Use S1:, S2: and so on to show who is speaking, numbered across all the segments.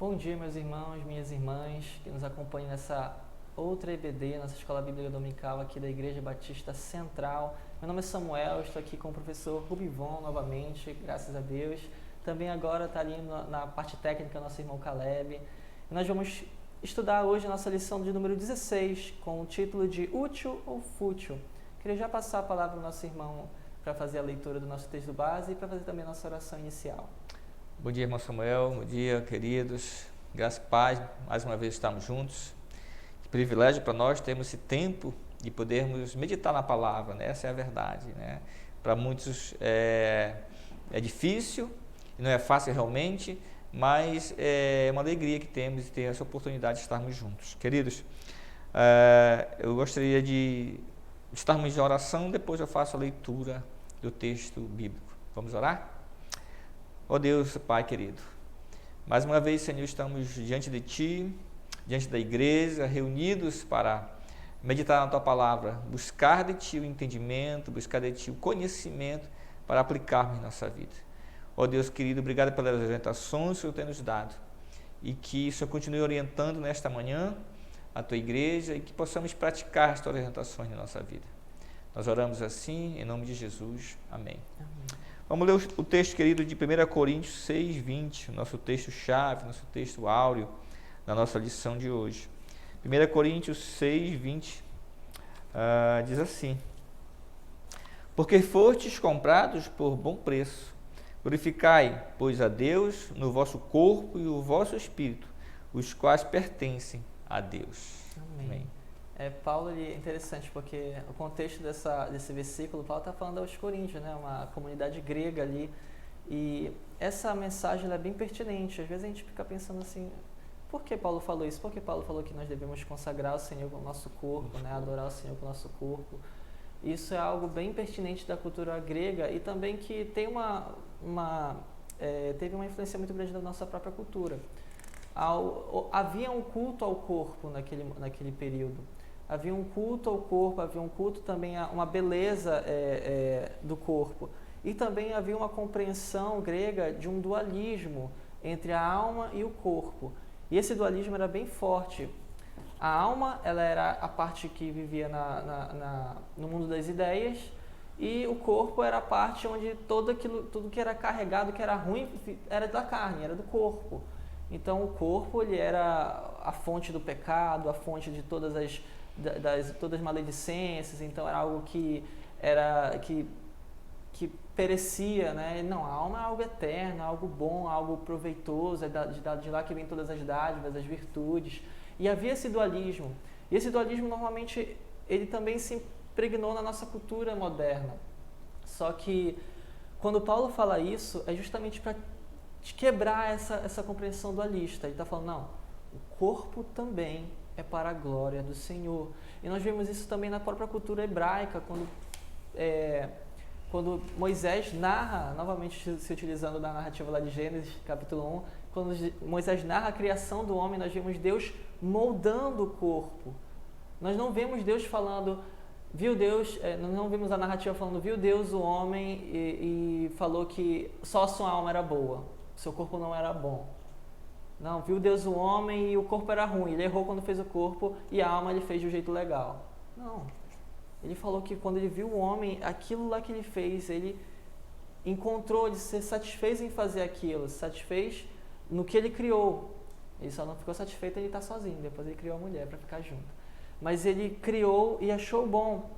S1: Bom dia, meus irmãos, minhas irmãs, que nos acompanham nessa outra EBD, nossa Escola Bíblica Dominical aqui da Igreja Batista Central. Meu nome é Samuel, estou aqui com o professor Rubivon novamente, graças a Deus. Também agora está ali na parte técnica nosso irmão Caleb. E nós vamos estudar hoje a nossa lição de número 16, com o título de Útil ou Fútil. Queria já passar a palavra ao nosso irmão para fazer a leitura do nosso texto base e para fazer também a nossa oração inicial.
S2: Bom dia, irmão Samuel, bom dia, queridos, graça e paz, mais uma vez estamos juntos. Que privilégio para nós termos esse tempo de podermos meditar na palavra, né? Essa é a verdade, né? Para muitos é difícil, não é fácil realmente, mas é uma alegria que temos de ter essa oportunidade de estarmos juntos. Queridos, eu gostaria de estarmos em oração, depois eu faço a leitura do texto bíblico. Vamos orar? Ó Deus, Pai querido, mais uma vez, Senhor, estamos diante de Ti, diante da igreja, reunidos para meditar na Tua palavra, buscar de Ti o entendimento, buscar de Ti o conhecimento para aplicarmos em nossa vida. Ó Deus querido, obrigado pelas orientações que o Senhor tem nos dado e que o Senhor continue orientando nesta manhã a Tua igreja e que possamos praticar estas orientações na nossa vida. Nós oramos assim, em nome de Jesus. Amém.
S1: Amém.
S2: Vamos ler o texto, querido, de 1 Coríntios 6, 20, nosso texto-chave, nosso texto áureo da nossa lição de hoje. 1 Coríntios 6, 20, diz assim: Porque fostes comprados por bom preço, glorificai, pois, a Deus no vosso corpo e o vosso espírito, os quais pertencem a Deus.
S1: Amém. Paulo, é interessante porque o contexto desse versículo, Paulo está falando aos Coríntios, né? Uma comunidade grega ali, e essa mensagem é bem pertinente. Às vezes a gente fica pensando assim, por que Paulo falou isso? Por que Paulo falou que nós devemos consagrar o Senhor com o nosso corpo, né? Adorar o Senhor com o nosso corpo? Isso é algo bem pertinente da cultura grega e também que tem teve uma influência muito grande da nossa própria cultura. Havia um culto ao corpo naquele período. Havia um culto ao corpo, havia um culto também a uma beleza do corpo. E também havia uma compreensão grega de um dualismo entre a alma e o corpo. E esse dualismo era bem forte. A alma, ela era a parte que vivia no mundo das ideias, e o corpo era a parte onde tudo que era carregado, que era ruim, era da carne, era do corpo. Então o corpo ele era a fonte do pecado, a fonte de todas as maledicências. Então era algo que perecia, né? Não, a alma é algo eterno, algo bom, algo proveitoso, de lá que vem todas as dádivas, as virtudes. E havia esse dualismo. E esse dualismo normalmente ele também se impregnou na nossa cultura moderna. Só que quando Paulo fala isso, é justamente para quebrar essa compreensão dualista. Ele está falando, não, o corpo também é para a glória do Senhor. E nós vemos isso também na própria cultura hebraica, quando Moisés narra, novamente se utilizando da narrativa lá de Gênesis, capítulo 1, quando Moisés narra a criação do homem, nós vemos Deus moldando o corpo. Nós não vemos Deus falando, viu Deus, nós não vemos a narrativa falando, viu Deus o homem e falou que só a sua alma era boa, seu corpo não era bom. Não, viu Deus o homem e o corpo era ruim. Ele errou quando fez o corpo e a alma ele fez de um jeito legal. Não. Ele falou que quando ele viu o homem, aquilo lá que ele fez, ele encontrou, ele se satisfez em fazer aquilo, se satisfez no que ele criou. Ele só não ficou satisfeito em ele estar sozinho, depois ele criou a mulher para ficar junto. Mas ele criou e achou bom.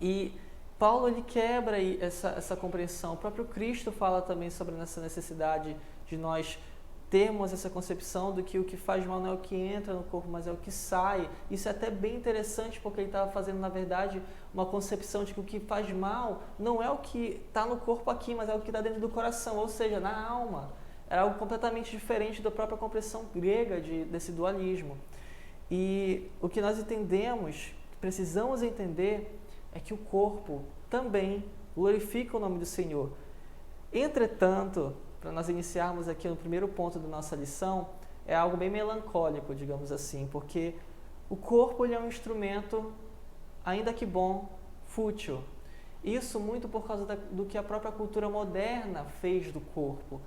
S1: E Paulo ele quebra essa compreensão. O próprio Cristo fala também sobre essa necessidade de nós termos essa concepção do que o que faz mal não é o que entra no corpo, mas é o que sai. Isso é até bem interessante, porque ele estava fazendo, na verdade, uma concepção de que o que faz mal não é o que está no corpo aqui, mas é o que está dentro do coração, ou seja, na alma. Era algo completamente diferente da própria compreensão grega desse dualismo. E o que nós entendemos, precisamos entender, é que o corpo também glorifica o nome do Senhor. Entretanto, para nós iniciarmos aqui no primeiro ponto da nossa lição, é algo bem melancólico, digamos assim, porque o corpo ele é um instrumento, ainda que bom, fútil. Isso muito por causa do que a própria cultura moderna fez do corpo.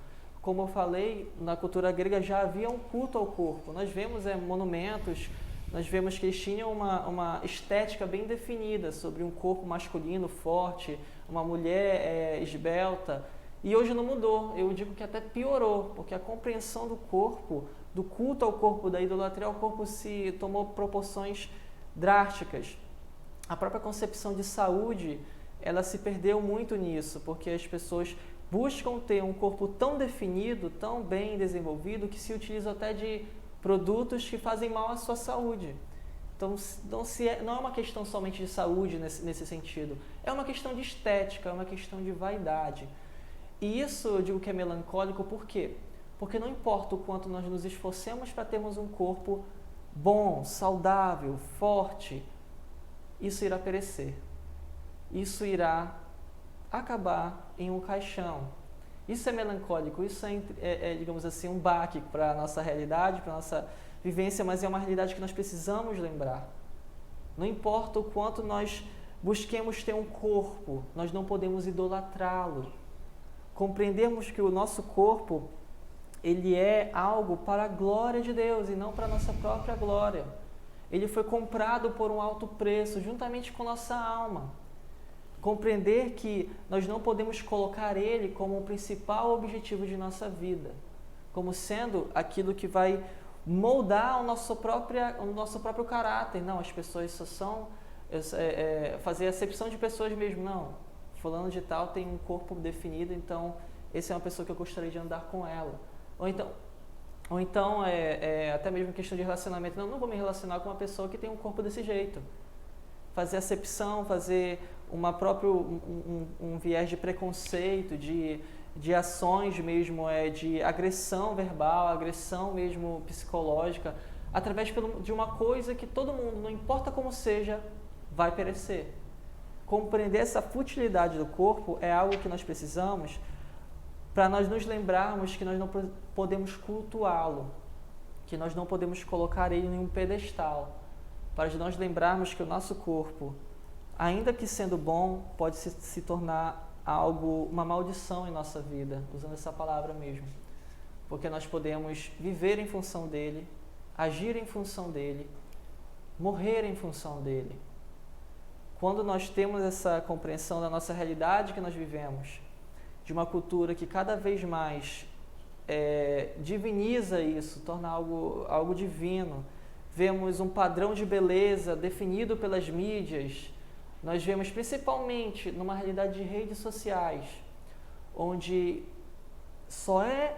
S1: como eu falei, na cultura grega já havia um culto ao corpo. Nós vemos monumentos, nós vemos que eles tinham uma estética bem definida sobre um corpo masculino forte, uma mulher esbelta. E hoje não mudou, eu digo que até piorou, porque a compreensão do corpo, do culto ao corpo, da idolatria ao corpo se tomou proporções drásticas. A própria concepção de saúde, ela se perdeu muito nisso, porque as pessoas buscam ter um corpo tão definido, tão bem desenvolvido, que se utilizam até de produtos que fazem mal à sua saúde. Então, não é uma questão somente de saúde nesse sentido, é uma questão de estética, é uma questão de vaidade. E isso eu digo que é melancólico, por quê? Porque não importa o quanto nós nos esforcemos para termos um corpo bom, saudável, forte, isso irá perecer. Isso irá acabar em um caixão. Isso é melancólico, isso digamos assim, um baque para a nossa realidade, para a nossa vivência, mas é uma realidade que nós precisamos lembrar. Não importa o quanto nós busquemos ter um corpo, nós não podemos idolatrá-lo. Compreendermos que o nosso corpo, ele é algo para a glória de Deus e não para a nossa própria glória. Ele foi comprado por um alto preço, juntamente com nossa alma. Compreender que nós não podemos colocar ele como o principal objetivo de nossa vida, como sendo aquilo que vai moldar o nosso próprio caráter. Não, as pessoas só são... fazer acepção de pessoas mesmo, não. Fulano de tal tem um corpo definido, então essa é uma pessoa que eu gostaria de andar com ela. Ou então até mesmo questão de relacionamento. Não vou me relacionar com uma pessoa que tem um corpo desse jeito. Fazer acepção, fazer um viés de preconceito, de ações mesmo, de agressão verbal, agressão mesmo psicológica, através de uma coisa que todo mundo, não importa como seja, vai perecer. Compreender essa futilidade do corpo é algo que nós precisamos para nós nos lembrarmos que nós não podemos cultuá-lo, que nós não podemos colocar ele em um pedestal, para nós lembrarmos que o nosso corpo, ainda que sendo bom, pode se tornar uma maldição em nossa vida, usando essa palavra mesmo, porque nós podemos viver em função dele, agir em função dele, morrer em função dele. Quando nós temos essa compreensão da nossa realidade que nós vivemos, de uma cultura que cada vez mais diviniza isso, torna algo divino, vemos um padrão de beleza definido pelas mídias, nós vemos principalmente numa realidade de redes sociais, onde só é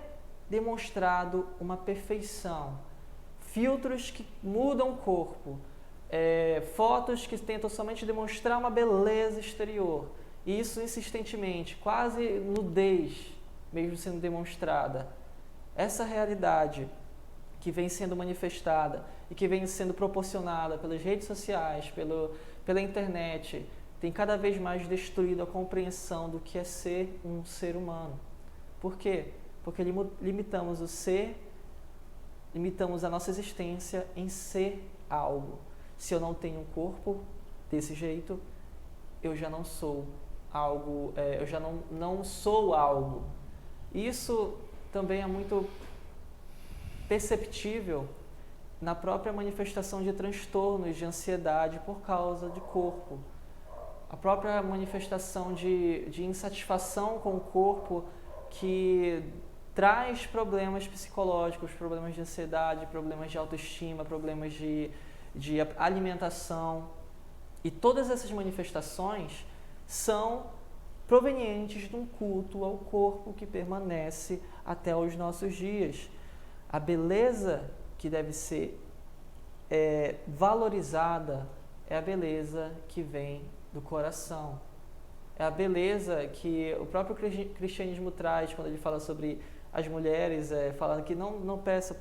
S1: demonstrado uma perfeição, filtros que mudam o corpo, fotos que tentam somente demonstrar uma beleza exterior, e isso insistentemente, quase nudez mesmo sendo demonstrada. Essa realidade que vem sendo manifestada e que vem sendo proporcionada pelas redes sociais, pela internet, tem cada vez mais destruído a compreensão do que é ser um ser humano. Por quê? Porque limitamos o ser, limitamos a nossa existência em ser algo. Se eu não tenho um corpo desse jeito, eu já não sou algo, eu já não sou algo. Isso também é muito perceptível na própria manifestação de transtornos de ansiedade por causa de corpo. A própria manifestação de insatisfação com o corpo que traz problemas psicológicos, problemas de ansiedade, problemas de autoestima, problemas de alimentação. E todas essas manifestações são provenientes de um culto ao corpo que permanece até os nossos dias. A beleza que deve ser valorizada é a beleza que vem do coração. É a beleza que o próprio cristianismo traz quando ele fala sobre as mulheres, falando que não peça,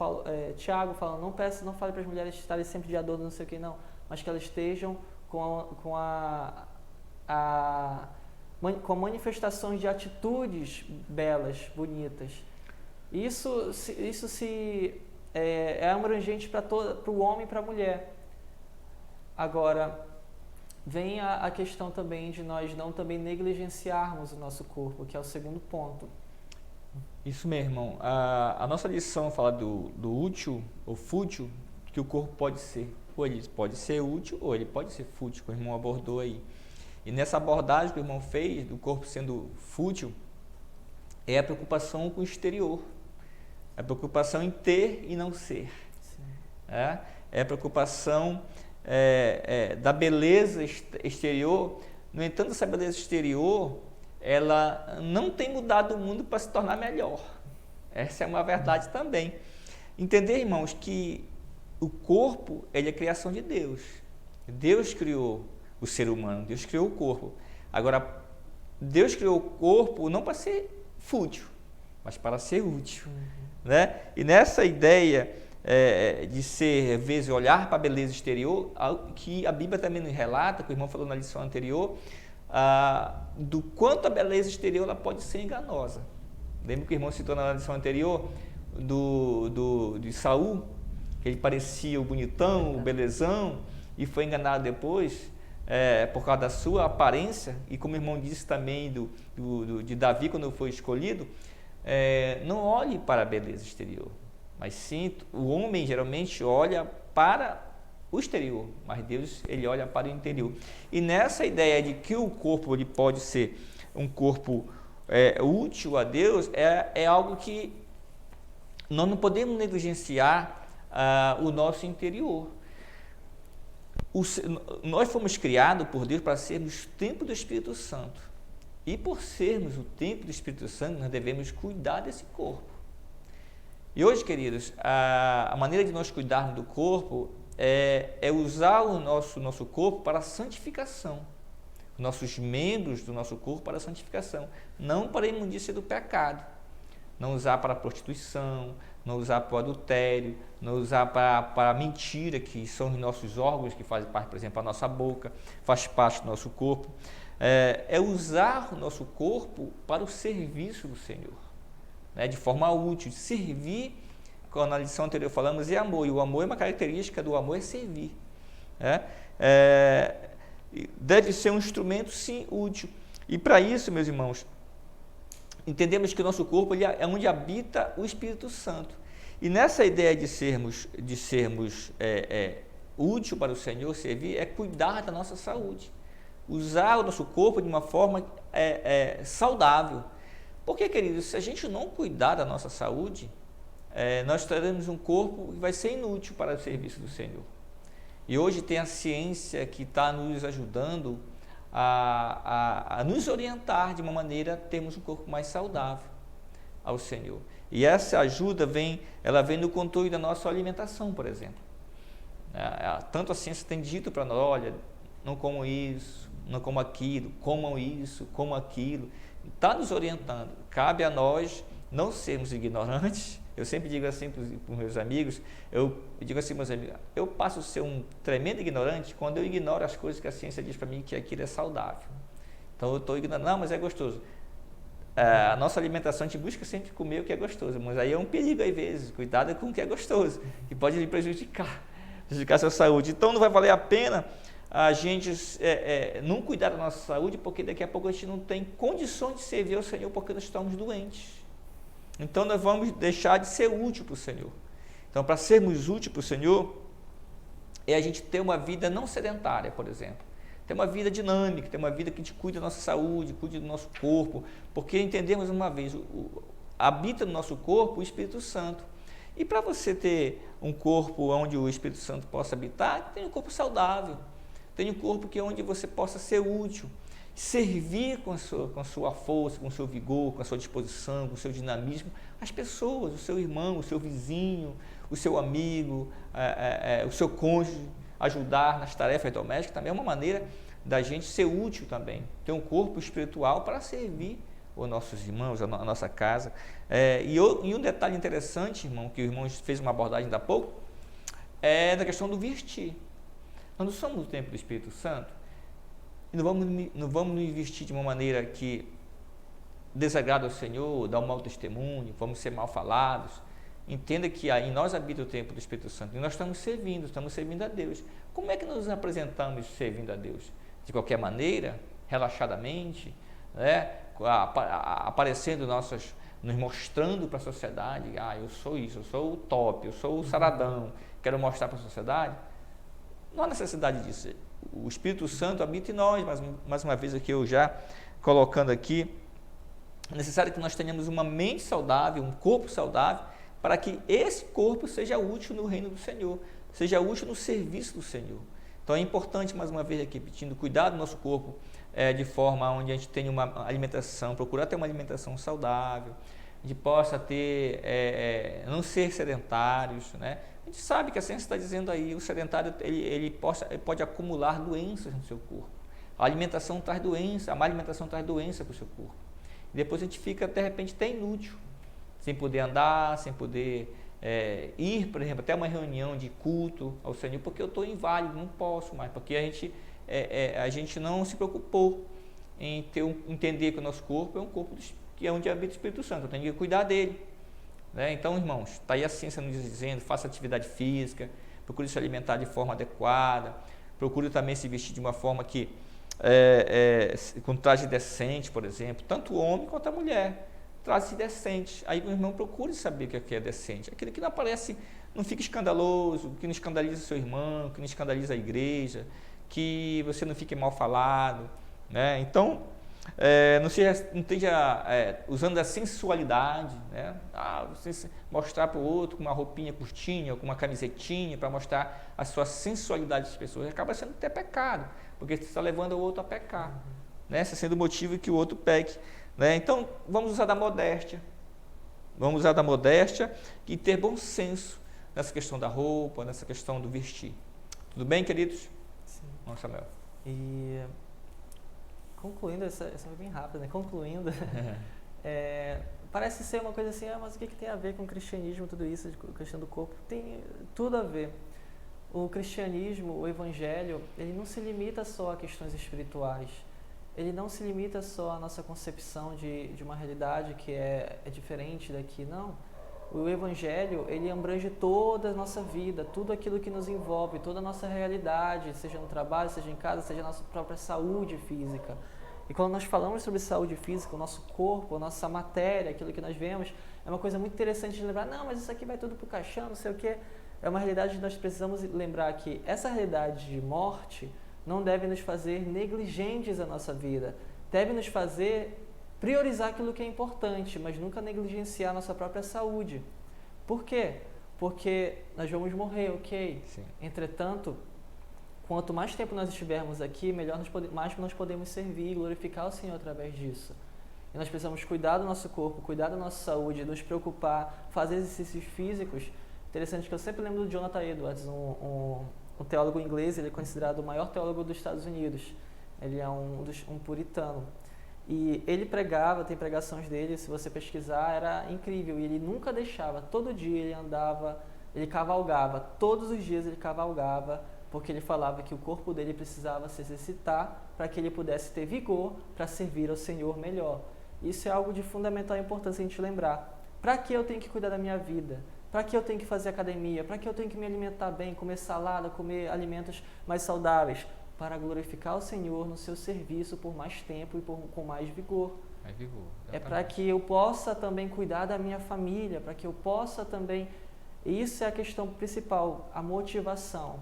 S1: Tiago falando, não fale para as mulheres estarem sempre de adorno, não sei o que, não, mas que elas estejam com manifestações de atitudes belas, bonitas. Isso é abrangente para o homem e para a mulher. Agora, vem a questão também de nós não também negligenciarmos o nosso corpo, que é o segundo ponto.
S2: Isso mesmo, irmão. A nossa lição fala do útil ou fútil que o corpo pode ser. Ou ele pode ser útil ou ele pode ser fútil, que o irmão abordou aí. E nessa abordagem que o irmão fez, do corpo sendo fútil, é a preocupação com o exterior. A preocupação em ter e não ser. É a preocupação da beleza exterior. No entanto, essa beleza exterior, ela não tem mudado o mundo para se tornar melhor. Essa é uma verdade também. Entender, irmãos, que o corpo ele é a criação de Deus. Deus criou o ser humano, Deus criou o corpo. Agora, Deus criou o corpo não para ser fútil, mas para ser útil. Né? E nessa ideia de ser, às vezes, olhar para a beleza exterior, que a Bíblia também nos relata, que o irmão falou na lição anterior, do quanto a beleza exterior ela pode ser enganosa. Lembra que o irmão citou na lição anterior de Saul, que ele parecia o bonitão, o belezão, e foi enganado depois por causa da sua aparência, e como o irmão disse também de Davi quando foi escolhido, não olhe para a beleza exterior, mas sim, o homem geralmente olha para o exterior, mas Deus ele olha para o interior. E nessa ideia de que o corpo ele pode ser um corpo útil a Deus, é algo que nós não podemos negligenciar o nosso interior. Nós fomos criados por Deus para sermos o templo do Espírito Santo. E por sermos o templo do Espírito Santo, nós devemos cuidar desse corpo. E hoje, queridos, a maneira de nós cuidarmos do corpo é usar o nosso corpo para a santificação. Nossos membros do nosso corpo para a santificação. Não para a imundícia do pecado. Não usar para a prostituição, não usar para o adultério, não usar para a mentira, que são os nossos órgãos, que fazem parte, por exemplo, a nossa boca, faz parte do nosso corpo. É usar o nosso corpo para o serviço do Senhor, né, de forma útil, de servir, como na lição anterior falamos, é amor, e o amor é uma característica do amor, é servir. Deve ser um instrumento, sim, útil. E para isso, meus irmãos, entendemos que o nosso corpo é onde habita o Espírito Santo. E nessa ideia de sermos útil para o Senhor, servir, é cuidar da nossa saúde. Usar o nosso corpo de uma forma saudável. Porque, queridos, se a gente não cuidar da nossa saúde, nós teremos um corpo que vai ser inútil para o serviço do Senhor. E hoje tem a ciência que está nos ajudando a nos orientar de uma maneira a termos um corpo mais saudável ao Senhor. E essa ajuda vem no controle da nossa alimentação, por exemplo. Tanto a ciência tem dito para nós, olha, não comam isso, não comam aquilo, comam isso, comam aquilo. Está nos orientando. Cabe a nós não sermos ignorantes. Eu sempre digo assim para os meus amigos, eu digo assim, meus amigos, eu passo a ser um tremendo ignorante quando eu ignoro as coisas que a ciência diz para mim que aquilo é saudável. Então eu estou ignorando, não, mas é gostoso. A nossa alimentação, a gente busca sempre comer o que é gostoso, mas aí é um perigo às vezes, cuidado com o que é gostoso, que pode lhe prejudicar a sua saúde. Então não vai valer a pena a gente não cuidar da nossa saúde, porque daqui a pouco a gente não tem condições de servir ao Senhor porque nós estamos doentes. Então nós vamos deixar de ser útil para o Senhor. Então, para sermos úteis para o Senhor, é a gente ter uma vida não sedentária, por exemplo. Ter uma vida dinâmica, ter uma vida que a gente cuide da nossa saúde, cuide do nosso corpo, porque entendemos uma vez, habita no nosso corpo o Espírito Santo. E para você ter um corpo onde o Espírito Santo possa habitar, tem um corpo saudável, tem um corpo que é onde você possa ser útil, servir com a sua força, com o seu vigor, com a sua disposição, com o seu dinamismo, as pessoas, o seu irmão, o seu vizinho, o seu amigo, o seu cônjuge, ajudar nas tarefas domésticas, também é uma maneira da gente ser útil também, ter um corpo espiritual para servir os nossos irmãos, a nossa casa. E um detalhe interessante, irmão, que o irmão fez uma abordagem ainda há pouco, é da questão do vestir. Nós não somos o templo do Espírito Santo, e não vamos nos vestir de uma maneira que desagrada ao Senhor, dá um mau testemunho, vamos ser mal falados. Entenda que em nós habita o templo do Espírito Santo e nós estamos servindo a Deus. Como é que nos apresentamos servindo a Deus? De qualquer maneira, relaxadamente, né? Aparecendo nos mostrando para a sociedade, eu sou isso, eu sou o top, eu sou o saradão, quero mostrar para a sociedade. Não há necessidade disso. O Espírito Santo habita em nós, mais uma vez aqui eu já colocando aqui, é necessário que nós tenhamos uma mente saudável, um corpo saudável, para que esse corpo seja útil no reino do Senhor, seja útil no serviço do Senhor. Então é importante, mais uma vez aqui, repetindo, cuidar do nosso corpo de forma onde a gente tenha uma alimentação, procurar ter uma alimentação saudável, a gente possa ter, não ser sedentários, né? A gente sabe que a ciência está dizendo aí, o sedentário ele pode acumular doenças no seu corpo. A alimentação traz doença, a má alimentação traz doença para o seu corpo. E depois a gente fica, de repente, até inútil, sem poder andar, sem poder ir, por exemplo, até uma reunião de culto ao Senhor, porque eu estou inválido, não posso mais, porque a gente não se preocupou em entender que o nosso corpo é um corpo que é onde habita o Espírito Santo, eu tenho que cuidar dele. Né? Então, irmãos, está aí a ciência nos dizendo, faça atividade física, procure se alimentar de forma adequada, procure também se vestir de uma forma que, com traje decente, por exemplo, tanto o homem quanto a mulher, traje decente. Aí o irmão procure saber o que é decente, aquele que não aparece, não fica escandaloso, que não escandaliza seu irmão, que não escandaliza a igreja, que você não fique mal falado, né? Então, não esteja usando da sensualidade, né? Você mostrar para o outro com uma roupinha curtinha, ou com uma camisetinha, para mostrar a sua sensualidade das pessoas, acaba sendo até pecado, porque você está levando o outro a pecar, né? Está sendo o motivo que o outro peque, né? Então, vamos usar da modéstia, e ter bom senso nessa questão da roupa, nessa questão do vestir. Tudo bem, queridos?
S1: Sim.
S2: Vamos, Samuel.
S1: E concluindo, essa foi bem rápida, né? Concluindo, parece ser uma coisa assim, mas o que tem a ver com o cristianismo, tudo isso, a questão do corpo? Tem tudo a ver. O cristianismo, o evangelho, ele não se limita só a questões espirituais, ele não se limita só à nossa concepção de uma realidade que é diferente daqui, não. O evangelho, ele abrange toda a nossa vida, tudo aquilo que nos envolve, toda a nossa realidade, seja no trabalho, seja em casa, seja a nossa própria saúde física. E quando nós falamos sobre saúde física, o nosso corpo, a nossa matéria, aquilo que nós vemos, é uma coisa muito interessante de lembrar, não, mas isso aqui vai tudo para o caixão, não sei o quê. É uma realidade que nós precisamos lembrar que essa realidade de morte não deve nos fazer negligentes a nossa vida, deve nos fazer priorizar aquilo que é importante, mas nunca negligenciar a nossa própria saúde. Por quê? Porque nós vamos morrer, ok?
S2: Sim.
S1: Entretanto, quanto mais tempo nós estivermos aqui, mais nós podemos servir e glorificar o Senhor através disso. E nós precisamos cuidar do nosso corpo, cuidar da nossa saúde, nos preocupar, fazer exercícios físicos. Interessante que eu sempre lembro do Jonathan Edwards, um teólogo inglês, ele é considerado o maior teólogo dos Estados Unidos. Ele é um puritano. E ele pregava, tem pregações dele, se você pesquisar, era incrível. E ele nunca deixava, todo dia ele andava, ele cavalgava, todos os dias ele cavalgava, porque ele falava que o corpo dele precisava se exercitar para que ele pudesse ter vigor para servir ao Senhor melhor. Isso é algo de fundamental importância a gente lembrar. Para que eu tenho que cuidar da minha vida? Para que eu tenho que fazer academia? Para que eu tenho que me alimentar bem, comer salada, comer alimentos mais saudáveis? Para glorificar o Senhor no seu serviço por mais tempo e com mais vigor. É para que eu possa também cuidar da minha família, para que eu possa também... Isso é a questão principal, a motivação.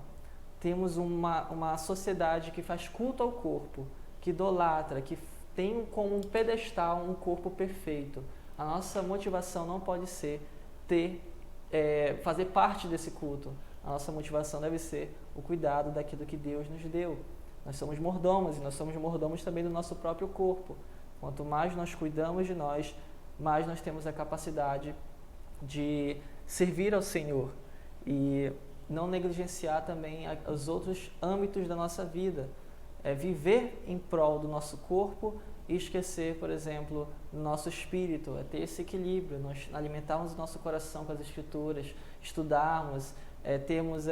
S1: Temos uma sociedade que faz culto ao corpo, que idolatra, que tem como um pedestal um corpo perfeito. A nossa motivação não pode ser fazer parte desse culto. A nossa motivação deve ser o cuidado daquilo que Deus nos deu. Nós somos mordomos e nós somos mordomos também do nosso próprio corpo. Quanto mais nós cuidamos de nós, mais nós temos a capacidade de servir ao Senhor e não negligenciar também os outros âmbitos da nossa vida. Viver em prol do nosso corpo e esquecer, por exemplo, do nosso espírito, ter esse equilíbrio, nós alimentarmos o nosso coração com as Escrituras, estudarmos, termos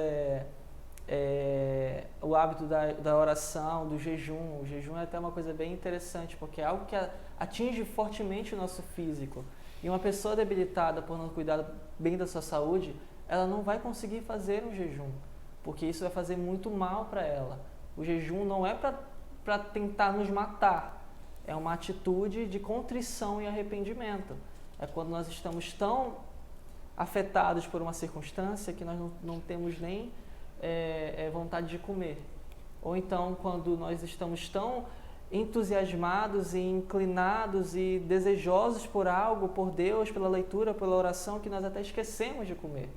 S1: o hábito da oração, do jejum. O jejum é até uma coisa bem interessante, porque é algo que atinge fortemente o nosso físico. E uma pessoa debilitada por não cuidar bem da sua saúde, ela não vai conseguir fazer um jejum, porque isso vai fazer muito mal para ela. O jejum não é para tentar nos matar, é uma atitude de contrição e arrependimento. É quando nós estamos tão afetados por uma circunstância que nós não temos nem vontade de comer. Ou então, quando nós estamos tão entusiasmados e inclinados e desejosos por algo, por Deus, pela leitura, pela oração, que nós até esquecemos de comer.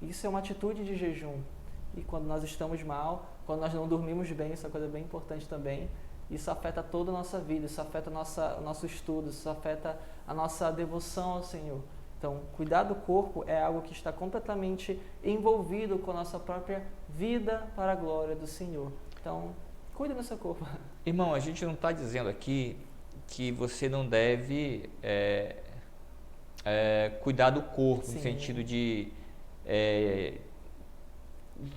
S1: Isso é uma atitude de jejum. E quando nós estamos mal, quando nós não dormimos bem, isso é uma coisa bem importante também, isso afeta toda a nossa vida, isso afeta o nosso estudo, isso afeta a nossa devoção ao Senhor. Então, cuidar do corpo é algo que está completamente envolvido com a nossa própria vida para a glória do Senhor. Então, cuide do seu corpo.
S2: Irmão, a gente não está dizendo aqui que você não deve cuidar do corpo,
S1: Sim.
S2: no sentido de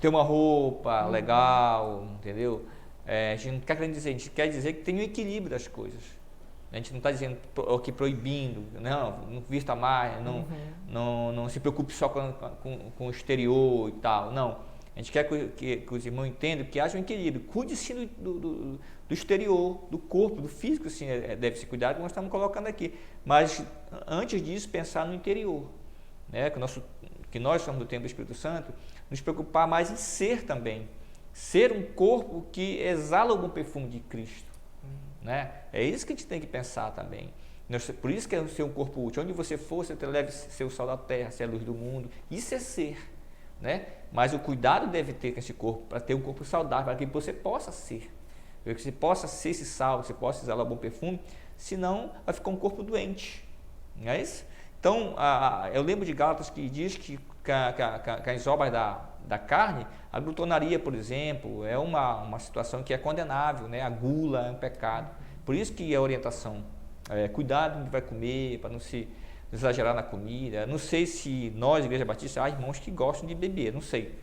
S2: ter uma roupa legal, entendeu? A gente não quer dizer, a gente quer dizer que tem um equilíbrio das coisas. A gente não está dizendo aqui proibindo, não vista mais, não se preocupe só com o exterior e tal, não. A gente quer que os irmãos entendam que haja um equilíbrio. Cuide sim do exterior, do corpo, do físico, sim, deve se cuidar, como nós estamos colocando aqui. Mas antes disso, pensar no interior, né? Que nós somos do templo do Espírito Santo, nos preocupar mais em ser também. Ser um corpo que exala o bom perfume de Cristo. Né? É isso que a gente tem que pensar também. Por isso que é ser um corpo útil. Onde você for, você deve ser o sal da terra, ser a luz do mundo. Isso é ser. Né? Mas o cuidado deve ter com esse corpo, para ter um corpo saudável, para que você possa ser. Para que você possa ser esse sal, que você possa exalar o bom perfume, senão vai ficar um corpo doente. Não é isso? Então, eu lembro de Gálatas que diz que as obras da carne, a glutonaria, por exemplo, é uma situação que é condenável, né? A gula é um pecado. Por isso que a orientação cuidado com o que vai comer, para não se exagerar na comida. Não sei se nós, Igreja Batista, há irmãos que gostam de beber, não sei.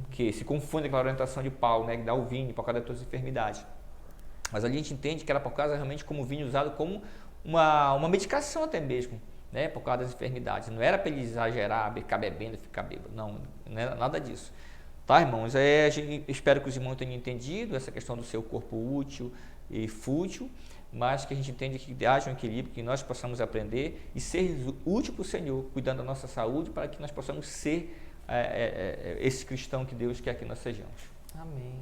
S2: Porque se confunde com a orientação de Paulo, né? Que dá o vinho por causa das suas enfermidades. Mas a gente entende que era por causa realmente como vinho usado como uma medicação até mesmo, né? Por causa das enfermidades. Não era para ele exagerar, ficar bebendo, ficar bêbado. Não era nada disso. Tá, irmãos? Espero que os irmãos tenham entendido essa questão do seu corpo útil e fútil, mas que a gente entende que haja um equilíbrio, que nós possamos aprender e ser útil para o Senhor, cuidando da nossa saúde, para que nós possamos ser esse cristão que Deus quer que nós sejamos.
S1: Amém.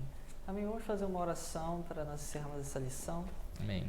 S1: Amém. Vamos fazer uma oração para nós encerrarmos essa lição.
S2: Amém.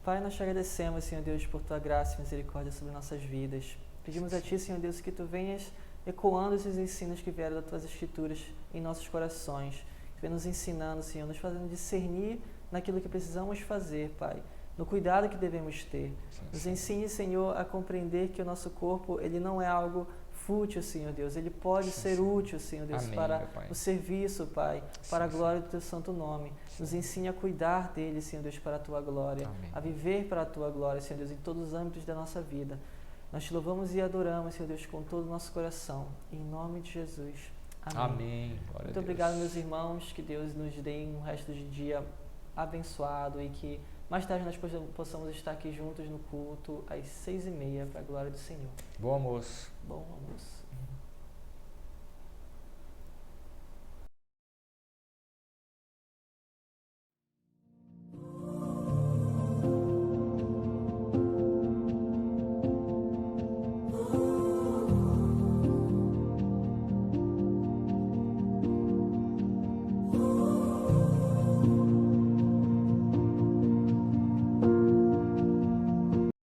S1: Pai, nós te agradecemos, Senhor Deus, por tua graça e misericórdia sobre nossas vidas. Pedimos a Ti, Senhor Deus, que Tu venhas ecoando esses ensinos que vieram das Tuas Escrituras em nossos corações. Que venha nos ensinando, Senhor, nos fazendo discernir naquilo que precisamos fazer, Pai, no cuidado que devemos ter. Nos ensine, Senhor, a compreender que o nosso corpo, ele não é algo fútil, Senhor Deus. Ele pode ser útil, Senhor Deus,
S2: Amém,
S1: para o serviço, Pai, para a glória do Teu santo nome. Nos ensine a cuidar dele, Senhor Deus, para a Tua glória, a viver para a Tua glória, Senhor Deus, em todos os âmbitos da nossa vida. Nós Te louvamos e adoramos, Senhor Deus, com todo o nosso coração. Em nome de Jesus. Amém. Muito obrigado, meus irmãos. Que Deus nos dê um resto de dia abençoado e que mais tarde nós possamos estar aqui juntos no culto às 6h30 para a glória do Senhor.
S2: Bom almoço.
S1: Bom almoço.